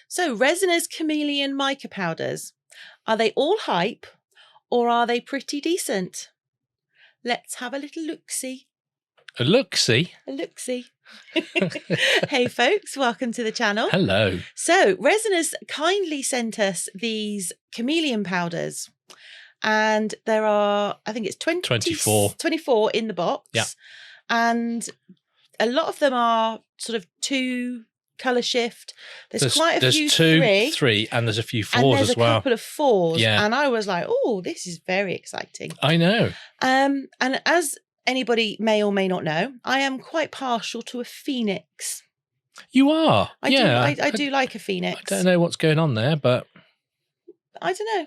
So, Resiners Chameleon mica powders. Are they all hype or are they pretty decent? Let's have a little look-see. A look-see? A look-see. Hey, folks. Welcome to the channel. Hello. So, Resiners kindly sent us these chameleon powders. And there are, I think it's 24 in the box. Yeah. And a lot of them are sort of 2 colour shift. There's quite a few three, and there's a few 4s as well. And there's a couple of 4s. Yeah. And I was like, oh, this is very exciting. I know. And as anybody may or may not know, I am quite partial to a Phoenix. You are? I do like a Phoenix. I don't know what's going on there, but... I don't know.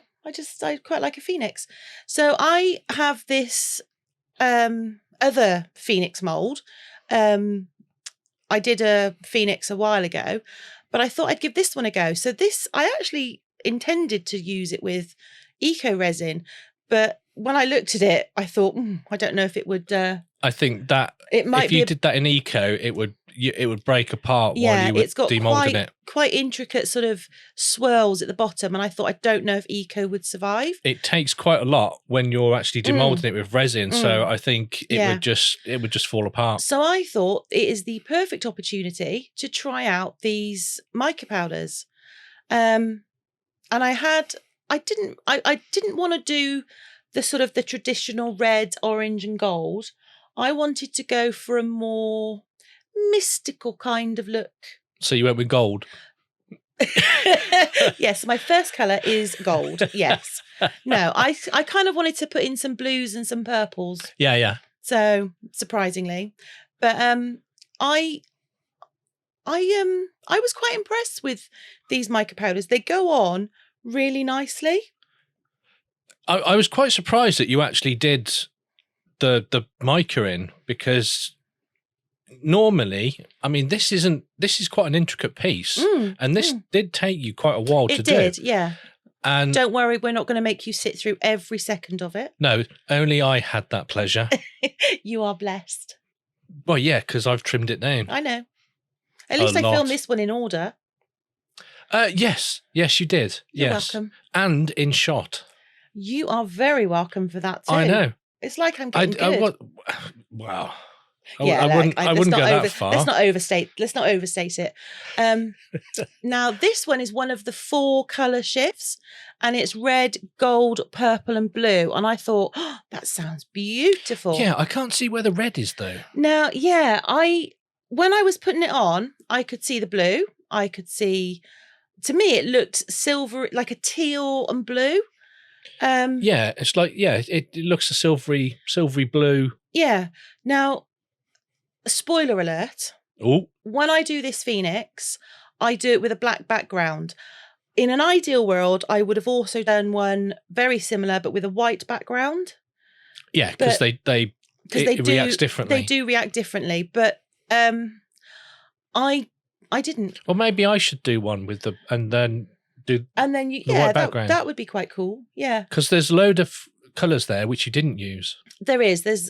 I quite like a Phoenix. So I have this other Phoenix mould. I did a Phoenix a while ago, but I thought I'd give this one a go. So this, I actually intended to use it with eco resin, but when I looked at it, I thought, I don't know if it would. I think that it might if you did that in eco, it would break apart while you were demoulding it. Quite intricate sort of swirls at the bottom, and I thought, I don't know if eco would survive. It takes quite a lot when you're actually demoulding it with resin, so I think it would just fall apart. So I thought it is the perfect opportunity to try out these mica powders, and I didn't want to do the sort of the traditional red, orange, and gold. I wanted to go for a more mystical kind of look. So you went with gold? Yes, my first colour is gold. Yes. No, I kind of wanted to put in some blues and some purples. Yeah. So surprisingly, but I was quite impressed with these mica powders. They go on really nicely. I was quite surprised that you actually did the mica in, because normally, I mean, this is quite an intricate piece, and this did take you quite a while to do. It did, yeah. And don't worry, we're not going to make you sit through every second of it. No, only I had that pleasure. You are blessed. Well, yeah, because I've trimmed it down. I know. At least I filmed this one in order. Yes, you did. You're welcome. And in shot. You are very welcome for that too. I know. It's like I'm getting good. Wow. Yeah, I wouldn't go that far. Let's not overstate it. Now, this one is one of the 4 colour shifts, and it's red, gold, purple, and blue. And I thought, that sounds beautiful. Yeah, I can't see where the red is though. Now, yeah, when I was putting it on, I could see the blue. I could see, to me, it looked silver, like a teal and blue. Yeah, it's like, it looks a silvery blue. Yeah. Now, spoiler alert. Oh. When I do this Phoenix, I do it with a black background. In an ideal world, I would have also done one very similar, but with a white background. Yeah, because it reacts differently. They do react differently, but I didn't. Well, maybe I should do one with the white background. That would be quite cool. Yeah, because there's a load of colours there which you didn't use. There is. There's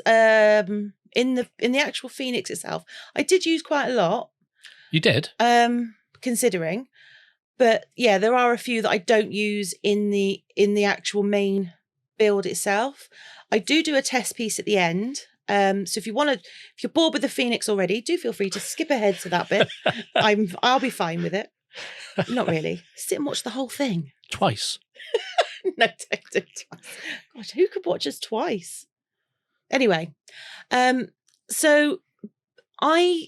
in the actual Phoenix itself, I did use quite a lot. You did? Considering, but yeah, there are a few that I don't use in the actual main build itself. I do a test piece at the end. So if you're bored with the Phoenix already, do feel free to skip ahead to that bit. I'll be fine with it. Not really. Sit and watch the whole thing. Twice. No, don't do it twice. God, who could watch us twice? Anyway, so I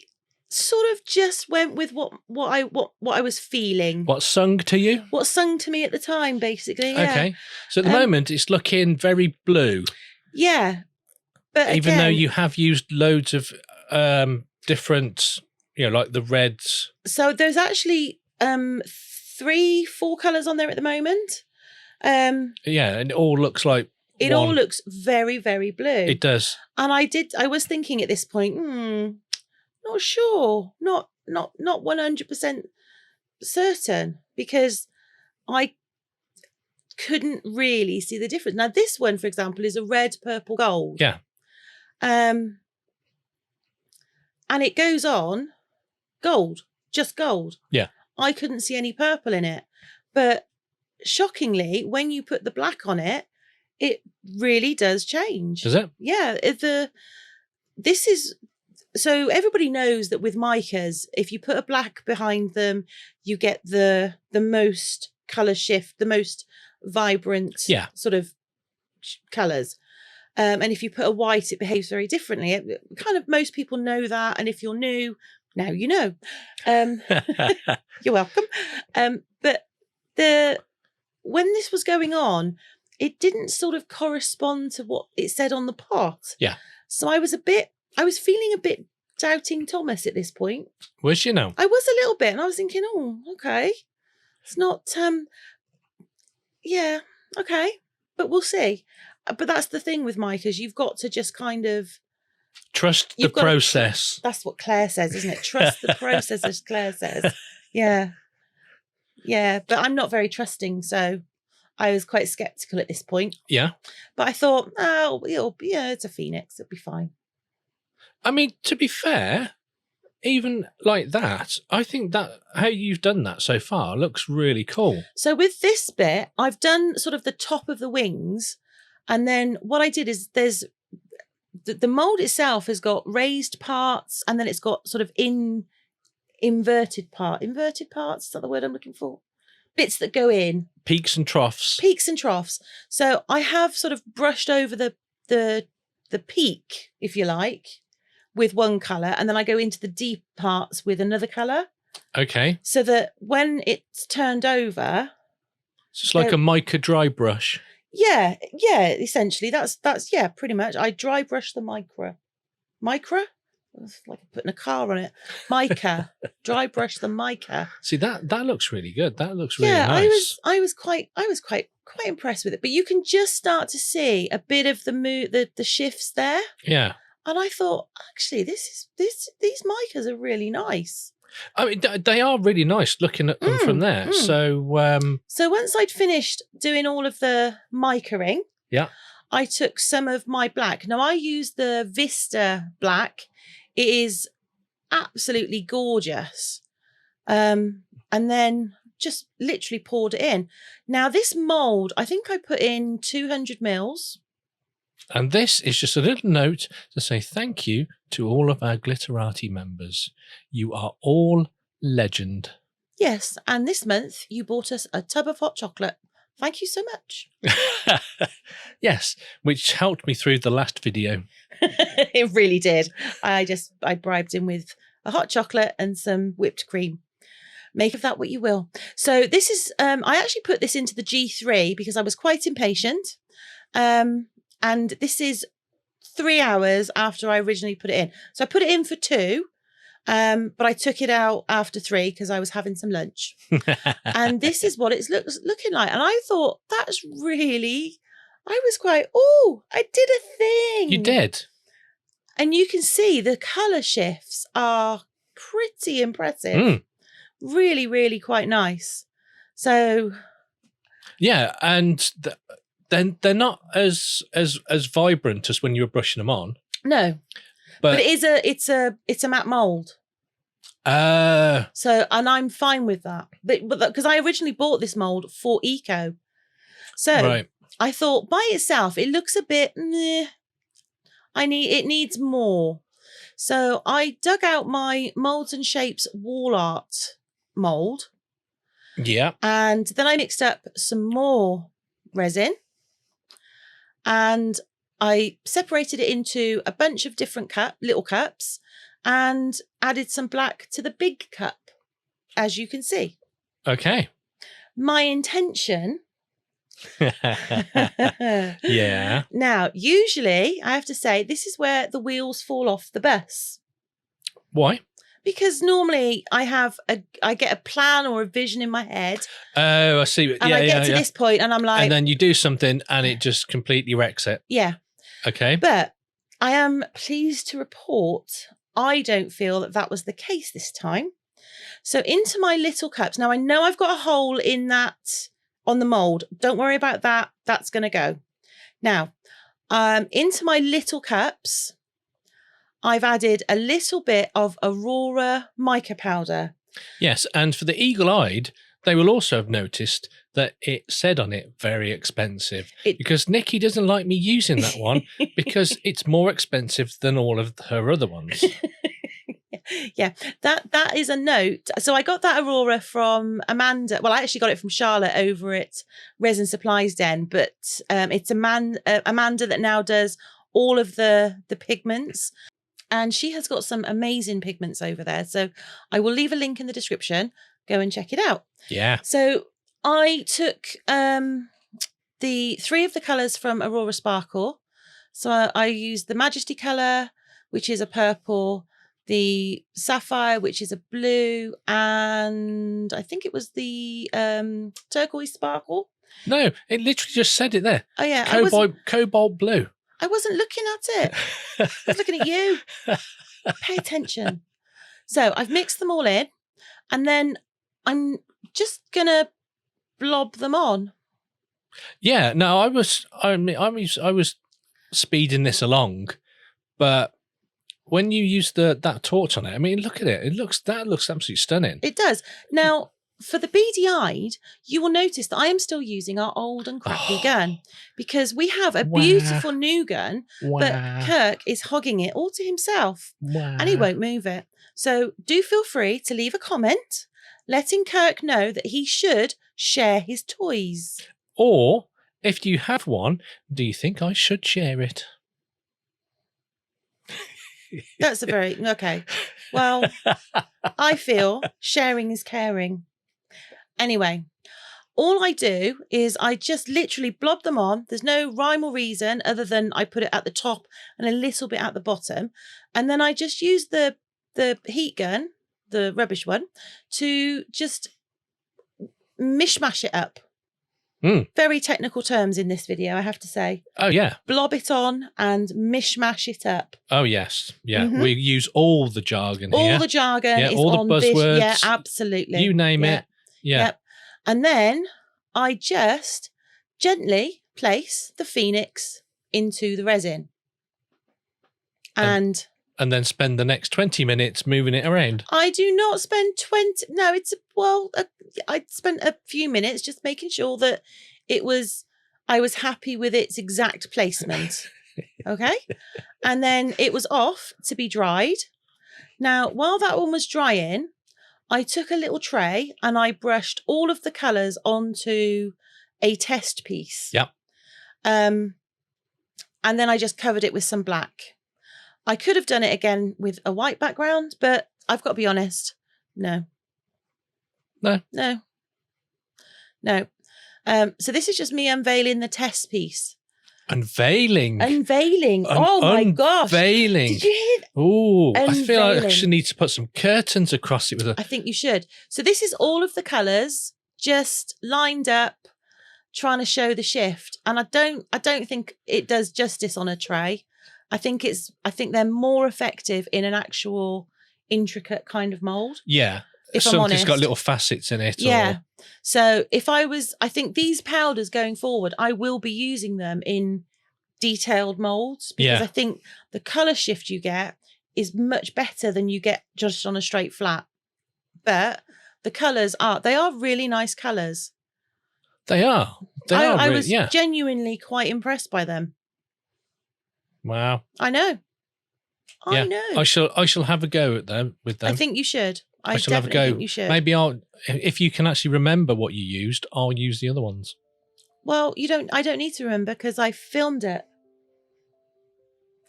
sort of just went with what I was feeling. What sung to you? What sung to me at the time, basically. Yeah. Okay. So at the moment, it's looking very blue. Yeah. But even though you have used loads of different, like the reds. So there's actually 3-4 colours on there at the moment. Yeah, and it all looks like all looks very, very blue. It does. And I was thinking at this point, not sure, not 100% certain, because I couldn't really see the difference. Now, this one, for example, is a red, purple, gold. Yeah. And it goes on gold, just gold. Yeah. I couldn't see any purple in it. But shockingly, when you put the black on it, it really does change. Does it? Yeah. This is, so everybody knows that with micas, if you put a black behind them, you get the most color shift, the most vibrant sort of colors. And if you put a white, it behaves very differently. Kind of most people know that. And if you're new, now you know. You're welcome. But when this was going on, it didn't sort of correspond to what it said on the pot. Yeah. So I was feeling a bit doubting Thomas at this point. Was you know? I was a little bit, and I was thinking, oh, okay. It's not, yeah, okay. But we'll see. But that's the thing with Micas. You've got to just kind of trust the process. That's what Claire says, isn't it? Trust the process, as Claire says. Yeah. Yeah. But I'm not very trusting. So I was quite skeptical at this point. Yeah. But I thought, oh, it's a Phoenix. It'll be fine. I mean, to be fair, even like that, I think that how you've done that so far looks really cool. So with this bit, I've done sort of the top of the wings. And then what I did is there's the mold itself has got raised parts, and then it's got sort of inverted parts. Is that the word I'm looking for? Bits that go in. Peaks and troughs. Peaks and troughs. So I have sort of brushed over the peak, if you like, with one colour, and then I go into the deep parts with another colour. Okay. So that when it's turned over, so it's like a mica dry brush. Yeah, essentially. That's pretty much. I dry brush the mica. It's like putting a car on it. Mica. Dry brush the mica. See, that looks really good. That looks really nice. I was quite impressed with it. But you can just start to see a bit of the shifts there. Yeah. And I thought, actually, these micas are really nice. I mean, they are really nice looking at them from there. So once I'd finished doing all of the micaing, I took some of my black. Now, I use the Vista black. It is absolutely gorgeous. And then just literally poured it in. Now, this mould, I think I put in 200 mils. And this is just a little note to say thank you to all of our Glitterati members. You are all legend. Yes, and this month you bought us a tub of hot chocolate. Thank you so much. Yes, which helped me through the last video. It really did. I bribed him with a hot chocolate and some whipped cream. Make of that what you will. So this is, I actually put this into the G3 because I was quite impatient. And this is 3 hours after I originally put it in. So I put it in for 2, but I took it out after 3 because I was having some lunch. And this is what it's looking like. And I thought, that's really, I was quite, I did a thing. You did. And you can see the colour shifts are pretty impressive. Really, really quite nice. So. Yeah, and then they're not as vibrant as when you were brushing them on. No, but it's a matte mold. So, and I'm fine with that. But because I originally bought this mold for eco, so I thought by itself it looks a bit. Meh. It needs more. So I dug out my Molds and Shapes wall art mold. Yeah, and then I mixed up some more resin. And I separated it into a bunch of different little cups and added some black to the big cup, as you can see. Okay. My intention. Yeah. Now, usually, I have to say, this is where the wheels fall off the bus. Why? Because normally I get a plan or a vision in my head. Oh, I see. And I get to this point and I'm like. And then you do something and it just completely wrecks it. Yeah. Okay. But I am pleased to report I don't feel that was the case this time. So into my little cups. Now I know I've got a hole in that on the mould. Don't worry about that. That's going to go. Now, into my little cups. I've added a little bit of Aurora mica powder. Yes, and for the eagle-eyed, they will also have noticed that it said on it very expensive, because Nikki doesn't like me using that one because it's more expensive than all of her other ones. Yeah, that is a note. So I got that Aurora from Amanda. Well, I actually got it from Charlotte over at Resin Supplies Den, but it's Amanda that now does all of the pigments. And she has got some amazing pigments over there. So I will leave a link in the description. Go and check it out. Yeah. So I took the 3 of the colours from Aurora Sparkle. So I used the Majesty colour, which is a purple, the Sapphire, which is a blue, and I think it was the Turquoise Sparkle. No, it literally just said it there. Oh, yeah. Cobalt blue. I wasn't looking at it. I was looking at you. Pay attention. So I've mixed them all in, and then I'm just going to blob them on. Yeah, no, I was speeding this along, but when you use that torch on it, I mean, look at it. That looks absolutely stunning. It does. Now, for the beady-eyed, you will notice that I am still using our old and crappy gun, because we have a beautiful new gun, but Kirk is hogging it all to himself, and he won't move it. So do feel free to leave a comment letting Kirk know that he should share his toys. Or, if you have one, do you think I should share it? That's a very... Okay. Well, I feel sharing is caring. Anyway, all I do is I just literally blob them on. There's no rhyme or reason other than I put it at the top and a little bit at the bottom. And then I just use the heat gun, the rubbish one, to just mishmash it up. Very technical terms in this video, I have to say. Oh, yeah. Blob it on and mishmash it up. Oh, yes. Yeah. We use all the jargon here. All the jargon is all on the buzzwords. Yeah, absolutely. You name it. Yeah. Yep. And then I just gently place the Phoenix into the resin. And then spend the next 20 minutes moving it around. I do not spend 20. No, I spent a few minutes just making sure that I was happy with its exact placement. Okay. And then it was off to be dried. Now, while that one was drying, I took a little tray and I brushed all of the colours onto a test piece. Yep. And then I just covered it with some black. I could have done it again with a white background, but I've got to be honest. No. So this is just me unveiling the test piece. Unveiling. Oh my gosh. Unveiling. Did you hear that? Oh, I feel like I actually need to put some curtains across it I think you should. So this is all of the colours just lined up, trying to show the shift. And I don't think it does justice on a tray. I think they're more effective in an actual intricate kind of mould. Yeah. If I'm honest. Something's got little facets in it. Yeah. So I think these powders going forward, I will be using them in detailed moulds, because I think the colour shift you get is much better than you get just on a straight flat. But the colours they are really nice colours. They are. I was genuinely quite impressed by them. Wow. I know. I know. I shall have a go at them with them. I think you should. I shall have a go. Think you should. Maybe if you can actually remember what you used, I'll use the other ones. Well, I don't need to remember because I filmed it.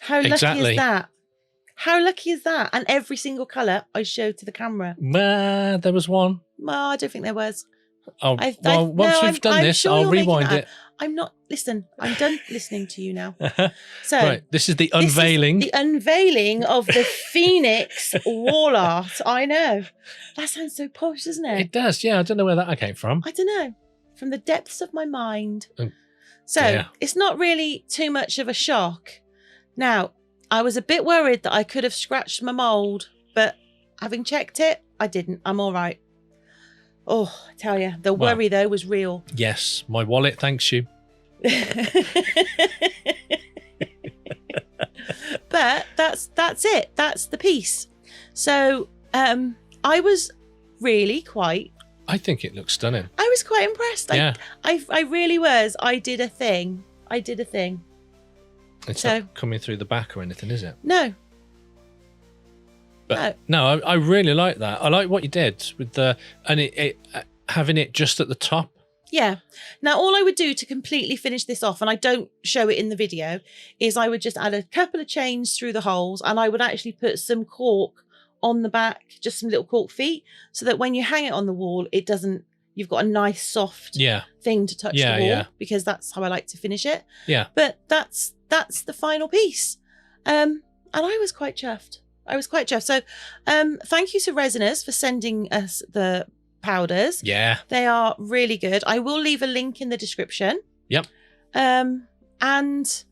How lucky is that? How lucky is that? And every single colour I showed to the camera. There was one. Well, I don't think there was. Oh, once we've done this, I'll rewind it. I'm not. Listen, I'm done listening to you now. So, right, this is the unveiling. The unveiling of the Phoenix wall art. I know. That sounds so posh, doesn't it? It does, yeah. I don't know where that came from. I don't know. From the depths of my mind. So, it's not really too much of a shock. Now, I was a bit worried that I could have scratched my mould, but having checked it, I didn't. I'm all right. Oh, I tell you, the worry, though, was real. Yes, my wallet thanks you. But that's it. That's the piece. So I was really quite. I think it looks stunning. I was quite impressed. Yeah. I really was. I did a thing. It's not coming through the back or anything, is it? No. But no, I really like that. I like what you did with it having it just at the top. Yeah. Now, all I would do to completely finish this off, and I don't show it in the video, is I would just add a couple of chains through the holes, and I would actually put some cork on the back, just some little cork feet, so that when you hang it on the wall, it doesn't, you've got a nice soft thing to touch the wall, because that's how I like to finish it. Yeah. But that's the final piece. And I was quite chuffed. So thank you to Resiners for sending us the powders. Yeah. They are really good. I will leave a link in the description. Yep. And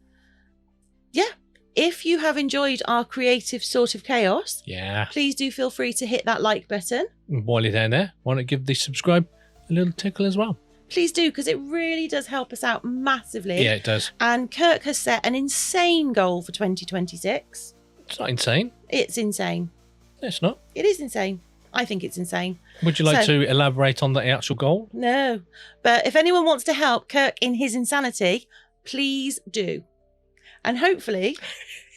yeah, if you have enjoyed our creative sort of chaos, please do feel free to hit that like button. And while you're down there, why not give the subscribe a little tickle as well? Please do, because it really does help us out massively. Yeah, it does. And Kirk has set an insane goal for 2026. It's not insane. It's insane. No, it's not. It is insane. I think it's insane. Would you like to elaborate on the actual goal? No. But if anyone wants to help Kirk in his insanity, please do. And hopefully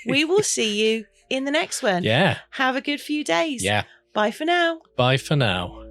we will see you in the next one. Yeah. Have a good few days. Yeah. Bye for now. Bye for now.